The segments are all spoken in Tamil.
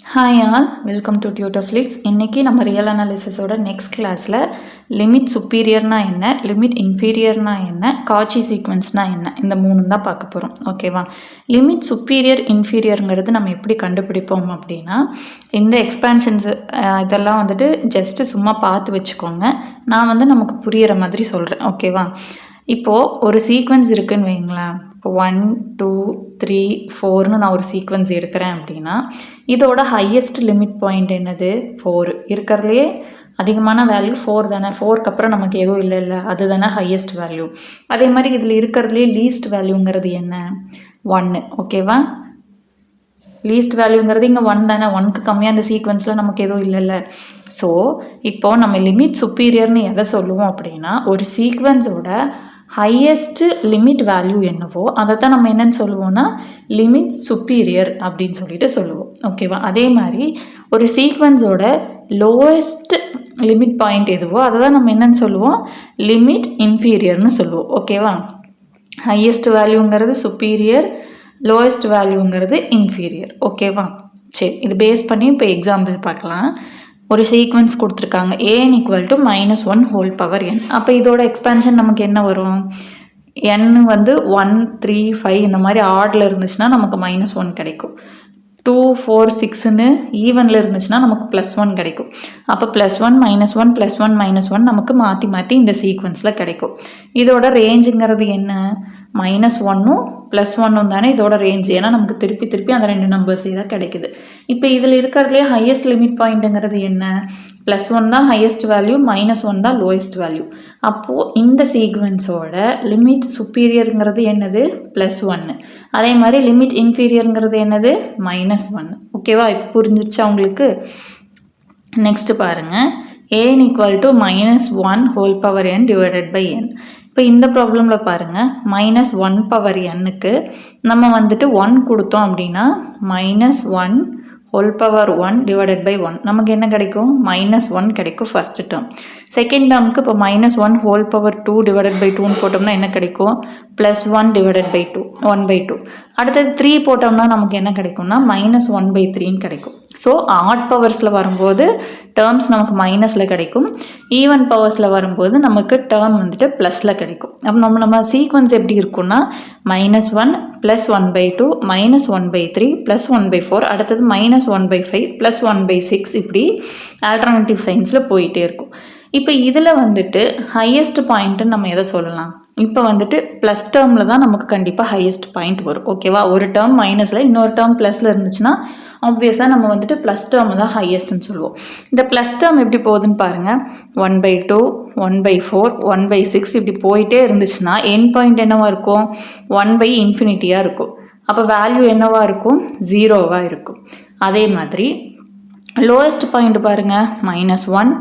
ஹாய் ஆல், வெல்கம் டு டியூட்டர்ஃப்ளிக்ஸ். இன்றைக்கி நம்ம ரியல் அனாலிசிஸோட நெக்ஸ்ட் கிளாஸில் லிமிட் சுப்பீரியர்னா என்ன, லிமிட் இன்ஃபீரியர்னா என்ன, காச்சி சீக்வன்ஸ்னா என்ன, இந்த மூணு தான் பார்க்க போகிறோம். ஓகேவா? லிமிட் சுப்பீரியர் இன்ஃபீரியருங்கிறது நம்ம எப்படி கண்டுபிடிப்போம் அப்படின்னா, இந்த எக்ஸ்பேன்ஷன்ஸ் இதெல்லாம் வந்துட்டு ஜஸ்ட்டு சும்மா பார்த்து வச்சுக்கோங்க. நான் நமக்கு புரிகிற மாதிரி சொல்கிறேன். ஓகேவா? இப்போது ஒரு சீக்வன்ஸ் இருக்குதுன்னு வைங்களேன். இப்போ 1 2 3 4ன்னு நான் ஒரு சீக்வன்ஸ் எடுக்கிறேன் அப்படின்னா, இதோட ஹையஸ்ட் லிமிட் பாயிண்ட் என்னது? 4. இருக்கிறதுலையே அதிகமான வேல்யூ 4 தானே. 4க்கு அப்புறம் நமக்கு எதுவும் இல்லை, அது தானே ஹையஸ்ட் வேல்யூ. அதே மாதிரி இதில் இருக்கிறதுலே லீஸ்ட் வேல்யூங்கிறது என்ன? 1. ஓகேவா? லீஸ்ட் வேல்யூங்கிறது இங்கே 1 தானே. 1க்கு கம்மியாக அந்த சீக்வன்ஸில் நமக்கு எதுவும் இல்லைல்ல. ஸோ இப்போது நம்ம லிமிட் சுப்பீரியர்னு எதை சொல்லுவோம் அப்படின்னா, ஒரு சீக்வன்ஸோட ஹையஸ்ட்டு லிமிட் வேல்யூ என்னவோ அதை தான் நம்ம என்னென்னு சொல்லுவோம்னா லிமிட் சுப்பீரியர் அப்படின்னு சொல்லிட்டு சொல்லுவோம். ஓகேவா? அதே மாதிரி ஒரு சீக்வன்ஸோட லோவஸ்ட் லிமிட் பாயிண்ட் எதுவோ அதை தான் நம்ம என்னென்னு சொல்லுவோம், லிமிட் இன்ஃபீரியர்னு சொல்லுவோம். ஓகேவா? ஹையஸ்ட் வேல்யூங்கிறது சுப்பீரியர், லோவஸ்ட் வேல்யூங்கிறது இன்ஃபீரியர். ஓகேவா? சரி, இது பேஸ் பண்ணி இப்போ எக்ஸாம்பிள் பார்க்கலாம். ஒரு சீக்வன்ஸ் கொடுத்துருக்காங்க, an = -1 ஹோல் பவர் n. அப்போ இதோட எக்ஸ்பேன்ஷன் நமக்கு என்ன வரும்? n 1 3 5 இந்த மாதிரி ஆர்டில் இருந்துச்சுன்னா நமக்கு -1 கிடைக்கும். 2 4 6ன்னு ஈவனில் இருந்துச்சுன்னா நமக்கு +1 கிடைக்கும். அப்போ +1 -1 +1 -1 நமக்கு மாற்றி மாற்றி இந்த சீக்வன்ஸில் கிடைக்கும். இதோட ரேஞ்சுங்கிறது என்ன? -1ம் +1ம் தானே இதோட ரேஞ்ச். ஏன்னா நமக்கு திருப்பி திருப்பி அந்த 2 நம்பர்ஸே தான் கிடைக்குது. இப்போ இதில் இருக்கிறதுலே ஹையஸ்ட் லிமிட் பாயிண்ட்டுங்கிறது என்ன? +1 தான் ஹையஸ்ட் வேல்யூ, -1 தான் லோயஸ்ட் வேல்யூ. அப்போது இந்த சீக்வன்ஸோட லிமிட் சுப்பீரியருங்கிறது என்னது? +1. அதே மாதிரி லிமிட் இன்ஃபீரியருங்கிறது என்னது? -1. ஓகேவா? இப்போ புரிஞ்சிடுச்சா உங்களுக்கு? நெக்ஸ்ட்டு பாருங்கள், an = -1 whole power n divided by n. இப்போ இந்த ப்ராப்ளமில் பாருங்கள், -1 பவர் n-க்கு நம்ம 1 கொடுத்தோம் அப்படின்னா -1 ஹோல் பவர் 1 டிவைடட் பை 1 நமக்கு என்ன கிடைக்கும்? -1 கிடைக்கும் ஃபஸ்ட்டு டேர்ம். செகண்ட் டேர்முக்கு இப்போ -1 ஹோல் பவர் 2 டிவைடட் பை 2ன்னு போட்டோம்னா என்ன கிடைக்கும்? +1 டிவைடட் பை 2 1/2. அடுத்தது 3 போட்டோம்னா நமக்கு என்ன கிடைக்கும்னா -1/3ன்னு கிடைக்கும். ஸோ ஆட் பவர்ஸில் வரும்போது டேர்ம்ஸ் நமக்கு மைனஸில் கிடைக்கும், ஈவன் பவர்ஸில் வரும்போது நமக்கு டேர்ம் ப்ளஸில் கிடைக்கும். அப்போ நம்ம சீக்வன்ஸ் எப்படி இருக்குன்னா -1 +1/2 -1/3 +1/4 அடுத்தது -1/5 +1/6 இப்படி ஆல்டர்னேட்டிவ் சைன்ஸில் போயிட்டே இருக்கும். இப்போ இதில் ஹையஸ்ட் பாயிண்ட்டுன்னு நம்ம எதை சொல்லலாம்? இப்போ ப்ளஸ் டேர்மில் தான் நமக்கு கண்டிப்பாக ஹையஸ்ட் பாயிண்ட் வரும். ஓகேவா? ஒரு டேர்ம் மைனஸில் இன்னொரு டேர்ம் ப்ளஸில் இருந்துச்சுன்னா ஆப்வியஸாக நம்ம ப்ளஸ் டேர்ம் தான் ஹையஸ்ட்னு சொல்லுவோம். இந்த ப்ளஸ் டேர்ம் எப்படி போகுதுன்னு பாருங்கள். 1/2 1/4 1/6 இப்படி போயிட்டே இருந்துச்சுன்னா என் பாயிண்ட் என்னவாக இருக்கும்? 1/∞ இருக்கும். அப்போ வேல்யூ என்னவாக இருக்கும்? 0வாக இருக்கும். அதே மாதிரி லோயஸ்ட் பாயிண்ட் பாருங்கள், -1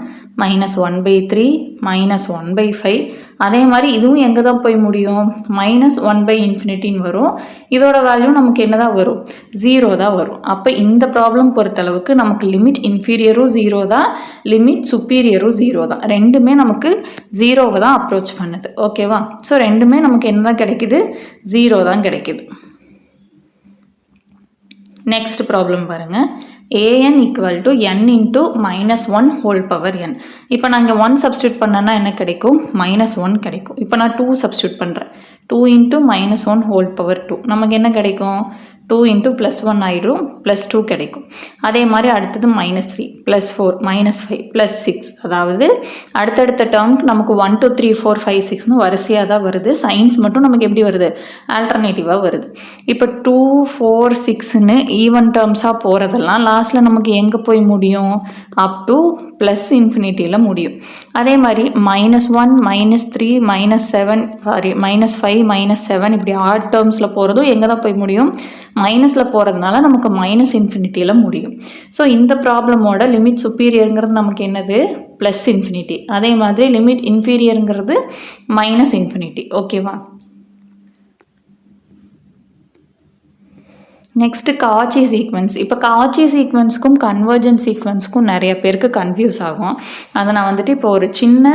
-1/3 -1/5. அதே மாதிரி இதுவும் எங்கே தான் போய் முடியும்? -1/∞ வரும். இதோட வேல்யூ நமக்கு என்ன தான் வரும்? 0 தான் வரும். அப்போ இந்த ப்ராப்ளம் பொறுத்தளவுக்கு நமக்கு லிமிட் இன்ஃபீரியரும் 0 தான், லிமிட் சுப்பீரியரும் 0 தான். ரெண்டுமே நமக்கு 0வை தான் அப்ரோச் பண்ணுது. ஓகேவா? ஸோ ரெண்டுமே நமக்கு என்ன தான் கிடைக்குது? 0 தான் கிடைக்குது. நெக்ஸ்ட் ப்ராப்ளம் பாருங்கள், an = n × -1 whole power n. இப்போ நான் இங்கே 1 சப்ஸ்டியூட் பண்ணேன்னா என்ன கிடைக்கும்? -1 கிடைக்கும். இப்போ நான் 2 சப்ஸ்டியூட் பண்ணுறேன். 2 × -1 ஹோல் பவர் 2 நமக்கு என்ன கிடைக்கும்? 2 × +1 ஆகிடும், +2 கிடைக்கும். அதே மாதிரி அடுத்தது -3 +4 -5 +6. அதாவது அடுத்தடுத்த டேர்முக்கு நமக்கு 1 2 3 4 5 6ன்னு வரிசையாக தான் வருது. சைன்ஸ் மட்டும் நமக்கு எப்படி வருது? ஆல்டர்னேட்டிவாக வருது. இப்போ 2 4 6ன்னு ஈவன் டேர்ம்ஸாக போகிறதெல்லாம் லாஸ்ட்டில் நமக்கு எங்கே போய் முடியும்? அப் டு +∞ முடியும். அதே மாதிரி -1 -3 -7 சாரி -5 -7 இப்படி ஆட் டேர்ம்ஸில் போகிறதும் எங்கே தான் போய் முடியும்? மைனஸில் போகிறதுனால நமக்கு -∞ முடியும். ஸோ இந்த ப்ராப்ளமோட லிமிட் சுப்பீரியருங்கிறது நமக்கு என்னது? +∞. அதே மாதிரி லிமிட் இன்ஃபீரியருங்கிறது -∞. ஓகேவா? நெக்ஸ்ட்டு காச்சி சீக்வன்ஸ். இப்போ காச்சி சீக்வன்ஸுக்கும் கன்வர்ஜென்ட் சீக்வன்ஸுக்கும் நிறைய பேருக்கு கன்ஃபியூஸ் ஆகும். அதை நான் இப்போ ஒரு சின்ன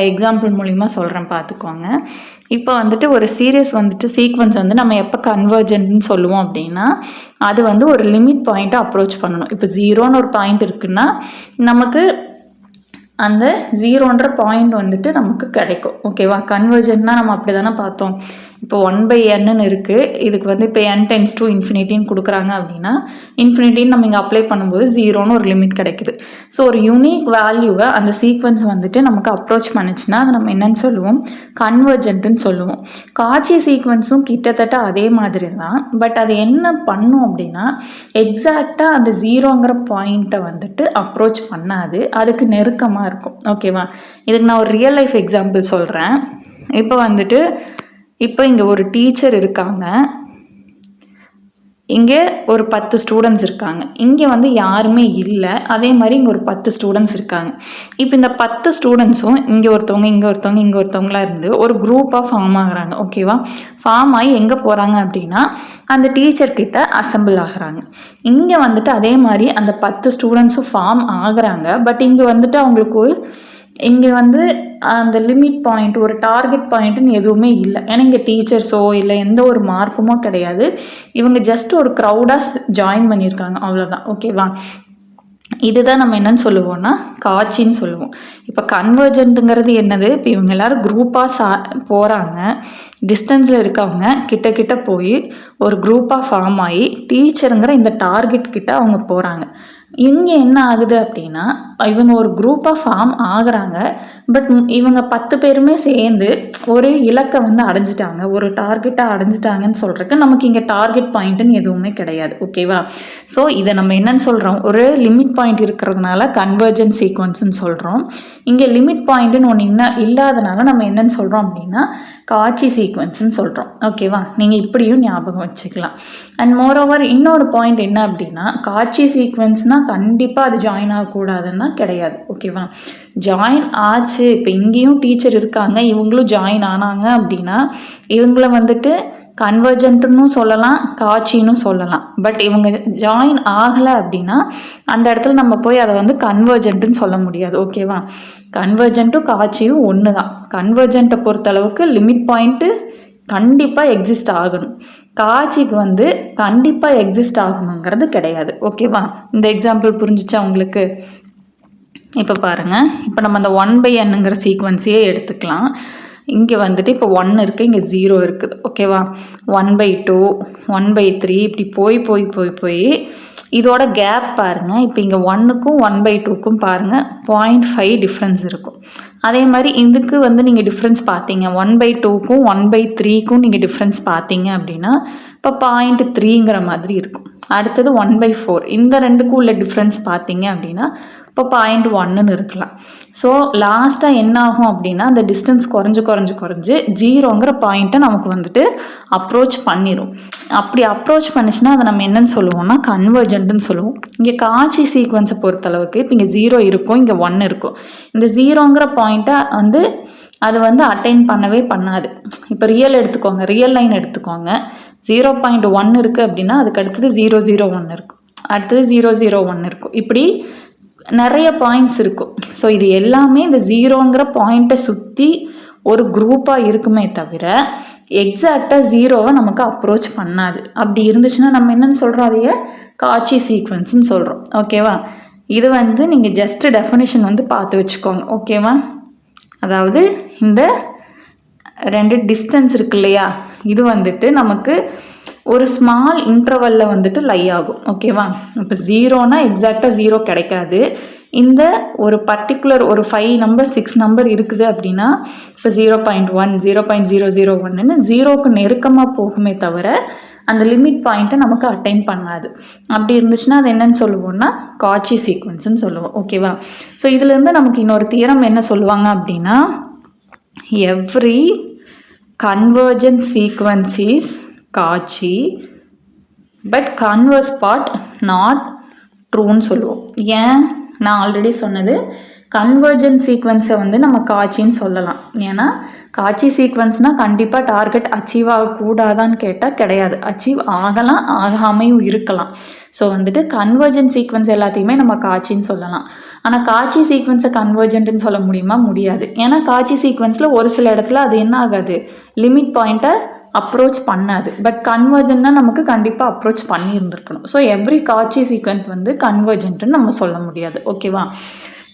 எக்ஸாம்பிள் மூலிமா சொல்கிறேன் பார்த்துக்கோங்க. இப்போ வந்துட்டு ஒரு சீரியஸ் வந்துட்டு சீக்வன்ஸ் வந்து நம்ம எப்போ கன்வர்ஜென்ட்னு சொல்லுவோம் அப்படின்னா, அது வந்து ஒரு லிமிட் பாயிண்ட்டை அப்ரோச் பண்ணணும். இப்போ 0ன்னு ஒரு பாயிண்ட் இருக்குன்னா நமக்கு அந்த 0ன்ற பாயிண்ட் வந்துட்டு நமக்கு கிடைக்கும். ஓகேவா? கன்வர்ஜென்ட்னா நம்ம அப்படி தானே பார்த்தோம். இப்போ 1/nன்னு இருக்குது. இதுக்கு வந்து இப்போ n டைம்ஸ் டு இன்ஃபினிட்டின்னு கொடுக்குறாங்க அப்படின்னா, இன்ஃபினிட்டின்னு நம்ம இங்கே அப்ளை பண்ணும்போது 0ன்னு ஒரு லிமிட் கிடைக்குது. ஸோ ஒரு யூனிக் வேல்யூவை அந்த சீக்வன்ஸ் வந்துட்டு நமக்கு அப்ரோச் பண்ணிச்சுன்னா அது நம்ம என்னன்னு சொல்லுவோம்? கன்வர்ஜென்ட்னு சொல்லுவோம். காட்சி சீக்வன்ஸும் கிட்டத்தட்ட அதே மாதிரி தான். பட் அது என்ன பண்ணும் அப்படின்னா, எக்ஸாக்டாக அந்த 0ங்கிற பாயிண்ட்டை வந்துட்டு அப்ரோச் பண்ணாது. அதுக்கு நெருக்கமாக இருக்கும். ஓகேவா? இதுக்கு நான் ஒரு ரியல் லைஃப் எக்ஸாம்பிள் சொல்கிறேன். இப்போ இங்கே ஒரு டீச்சர் இருக்காங்க. இங்கே ஒரு 10 ஸ்டூடெண்ட்ஸ் இருக்காங்க. இங்கே வந்து யாருமே இல்லை. அதே மாதிரி இங்கே ஒரு 10 ஸ்டூடெண்ட்ஸ் இருக்காங்க. இப்போ இந்த 10 ஸ்டூடெண்ட்ஸும் இங்கே ஒருத்தவங்க இங்கே ஒருத்தவங்க இங்கே ஒருத்தவங்களா இருந்து ஒரு குரூப்பாக ஃபார்ம் ஆகுறாங்க. ஓகேவா? ஃபார்ம் ஆகி எங்கே போகிறாங்க அப்படின்னா அந்த டீச்சர்கிட்ட அசம்பிள் ஆகுறாங்க. இங்கே வந்துட்டு அதே மாதிரி அந்த 10 ஸ்டூடெண்ட்ஸும் ஃபார்ம் ஆகுறாங்க. பட் இங்கே வந்துட்டு அவங்களுக்கு இங்கே வந்து அந்த லிமிட் பாயிண்ட் ஒரு டார்கெட் பாயிண்ட்டுன்னு எதுவுமே இல்லை. ஏன்னா இங்கே டீச்சர்ஸோ இல்லை எந்த ஒரு மார்க்குமோ கிடையாது. இவங்க ஜஸ்ட் ஒரு க்ரௌடாக ஜாயின் பண்ணியிருக்காங்க, அவ்வளோதான். ஓகேவா? இதுதான் நம்ம என்னன்னு சொல்லுவோம்னா காட்சின்னு சொல்லுவோம். இப்போ கன்வர்ஜென்ட்டுங்கிறது என்னது? இப்போ இவங்க எல்லாரும் குரூப்பாக போகிறாங்க. டிஸ்டன்ஸில் இருக்கவங்க கிட்ட கிட்ட போய் ஒரு குரூப்பாக ஃபார்ம் ஆகி டீச்சருங்கிற இந்த டார்கெட் கிட்ட அவங்க போகிறாங்க. இங்கே என்ன ஆகுது அப்படின்னா, இவங்க ஒரு குரூப்பாக ஃபார்ம் ஆகுறாங்க. பட் இவங்க 10 பேருமே சேர்ந்து ஒரு இலக்கை வந்து அடைஞ்சிட்டாங்க, ஒரு டார்கெட்டாக அடைஞ்சிட்டாங்கன்னு சொல்கிறதுக்கு நமக்கு இங்கே டார்கெட் பாயிண்ட்டுன்னு எதுவுமே கிடையாது. ஓகேவா? ஸோ இதை நம்ம என்னன்னு சொல்கிறோம்? ஒரு லிமிட் பாயிண்ட் இருக்கிறதுனால கன்வர்ஜென்ட் சீக்வன்ஸ்ன்னு சொல்கிறோம். இங்கே லிமிட் பாயிண்ட்டுன்னு ஒன்று இல்லாதனால நம்ம என்னன்னு சொல்கிறோம் அப்படின்னா காட்சி சீக்வன்ஸ்ன்னு சொல்கிறோம். ஓகேவா? நீங்கள் இப்படியும் ஞாபகம் வச்சுக்கலாம். அண்ட் மோரோவர் இன்னொரு பாயிண்ட் என்ன அப்படின்னா, காட்சி சீக்வன்ஸ்னால் கண்டிப்பாக அது ஜாயின் ஆகக்கூடாதுன்னா கிடையாது. ஓகேவா? ஜாயின் ஆச்சு. இப்போ இங்கேயும் டீச்சர் இருக்காங்க, இவங்களும் ஜாயின் ஆனாங்க அப்படின்னா இவங்கள வந்துட்டு கன்வர்ஜென்ட்னு சொல்லலாம், காட்சின்னு சொல்லலாம். பட் இவங்க ஜாயின் ஆகலை அப்படின்னா அந்த இடத்துல நம்ம போய் அதை வந்து கன்வர்ஜென்ட்னு சொல்ல முடியாது. ஓகேவா? கன்வர்ஜென்ட்டும் காட்சியும் ஒன்று தான். கன்வர்ஜென்ட்டை பொறுத்தளவுக்கு லிமிட் பாயிண்ட்டு கண்டிப்பாக எக்ஸிஸ்ட் ஆகணும். காட்சிக்கு வந்து கண்டிப்பாக எக்ஸிஸ்ட் ஆகணுங்கிறது கிடையாது. ஓகேவா? இந்த எக்ஸாம்பிள் புரிஞ்சிச்சா உங்களுக்கு? இப்போ பாருங்கள், இப்போ நம்ம அந்த 1/nங்கிற சீக்வன்ஸையே எடுத்துக்கலாம். இங்கே வந்துட்டு இப்போ 1 இருக்குது, இங்கே 0 இருக்குது. ஓகேவா? 1/2 1/3 இப்படி போய் போய் போய் போய் இதோட கேப் பாருங்கள். இப்போ இங்கே 1க்கும் 1/2க்கும் பாருங்கள் 0.5 டிஃப்ரென்ஸ் இருக்கும். அதே மாதிரி இதுக்கு வந்து நீங்கள் டிஃப்ரென்ஸ் பார்த்தீங்க, 1/2க்கும் 1/3க்கும் நீங்கள் டிஃப்ரென்ஸ் பார்த்தீங்க அப்படின்னா இப்போ 0.3ங்கிற மாதிரி இருக்கும். அடுத்தது 1/4 இந்த ரெண்டுக்கும் உள்ள டிஃப்ரென்ஸ் பார்த்தீங்க அப்படின்னா இப்போ 0.1ன்னு இருக்கலாம். ஸோ லாஸ்ட்டாக என்ன ஆகும் அப்படின்னா அந்த டிஸ்டன்ஸ் குறைஞ்சு 0ங்கிற பாயிண்ட்டை நமக்கு வந்துட்டு அப்ரோச் பண்ணிடும். அப்படி அப்ரோச் பண்ணிச்சுன்னா அதை நம்ம என்னன்னு சொல்லுவோம்னா கன்வர்ஜென்ட்னு சொல்லுவோம். இங்கே காட்சி சீக்வன்ஸை பொறுத்தளவுக்கு இப்போ இங்கே 0 இருக்கும், இங்கே 1 இருக்கும். இந்த 0ங்கிற பாயிண்ட்டை வந்து அது வந்து அட்டைன் பண்ணவே பண்ணாது. இப்போ ரியல் லைன் எடுத்துக்கோங்க. 0.1 இருக்குது அப்படின்னா அதுக்கு அடுத்தது 001 இருக்கும், அடுத்தது 001 இருக்கும். இப்படி நிறைய பாயிண்ட்ஸ் இருக்கும். ஸோ இது எல்லாமே இந்த 0ங்கிற பாயிண்ட்டை சுற்றி ஒரு குரூப்பாக இருக்குமே தவிர எக்ஸாக்டாக 0வை நமக்கு அப்ரோச் பண்ணாது. அப்படி இருந்துச்சுன்னா நம்ம என்னன்னு சொல்கிறோம்? அதையே காட்சி சீக்வன்ஸ்ன்னு சொல்கிறோம். ஓகேவா? இது வந்து நீங்கள் ஜஸ்ட் டெஃபினிஷன் வந்து பார்த்து வச்சுக்கோங்க. ஓகேவா? அதாவது இந்த 2 டிஸ்டன்ஸ் இருக்கு இல்லையா, இது வந்துட்டு நமக்கு ஒரு ஸ்மால் இன்டர்வலில் வந்துட்டு லை ஆகும். ஓகேவா? இப்போ 0னா எக்ஸாக்டாக 0 கிடைக்காது. இந்த ஒரு பர்டிகுலர் ஒரு 5 நம்பர் 6 நம்பர் இருக்குது அப்படின்னா இப்போ 0.1 0.001ன்னு 0க்கு நெருக்கமாக போகுமே தவிர அந்த லிமிட் பாயிண்ட்டை நமக்கு அட்டைன் பண்ணாது. அப்படி இருந்துச்சுன்னா அது என்னன்னு சொல்லுவோம்னா காட்சி சீக்வன்ஸ்ன்னு சொல்லுவோம். ஓகேவா? ஸோ இதுலேருந்து நமக்கு இன்னொரு தியரம் என்ன சொல்லுவாங்க அப்படின்னா, எவ்ரி கன்வர்ஜென்ட் சீக்வன்ஸ் இஸ் காட்சி பட் கன்வர்ஸ் பார்ட் நாட் ட்ரூன்னு சொல்லுவோம். ஏன்? நான் ஆல்ரெடி சொன்னது, கன்வர்ஜென்ட் சீக்வன்ஸை வந்து நம்ம காட்சின்னு சொல்லலாம். ஏன்னா காட்சி சீக்வன்ஸ்னால் கண்டிப்பாக டார்கெட் அச்சீவ் ஆகக்கூடாதான்னு கேட்டால் கிடையாது. அச்சீவ் ஆகலாம், ஆகாமையும் இருக்கலாம். ஸோ வந்துட்டு கன்வர்ஜென்ட் சீக்வன்ஸ் எல்லாத்தையுமே நம்ம காட்சின்னு சொல்லலாம். ஆனால் காட்சி சீக்வன்ஸை கன்வர்ஜென்ட்னு சொல்ல முடியுமா? முடியாது. ஏன்னா காட்சி சீக்வன்ஸில் ஒரு சில இடத்துல அது என்ன ஆகாது, லிமிட் பாயிண்ட்டை அப்ரோச் பண்ணாது. பட் கன்வர்ஜென்ட்னா நமக்கு கண்டிப்பாக அப்ரோச் பண்ணியிருந்துருக்கணும். ஸோ எவ்ரி காட்சி சீக்வன்ஸ் வந்து கன்வர்ஜென்ட்னு நம்ம சொல்ல முடியாது. ஓகேவா?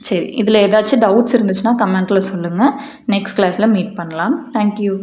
சரி, இதில் ஏதாச்சும் டவுட்ஸ் இருந்துச்சுன்னா கமெண்ட்டில் சொல்லுங்கள். நெக்ஸ்ட் கிளாஸில் மீட் பண்ணலாம். தேங்க்யூ.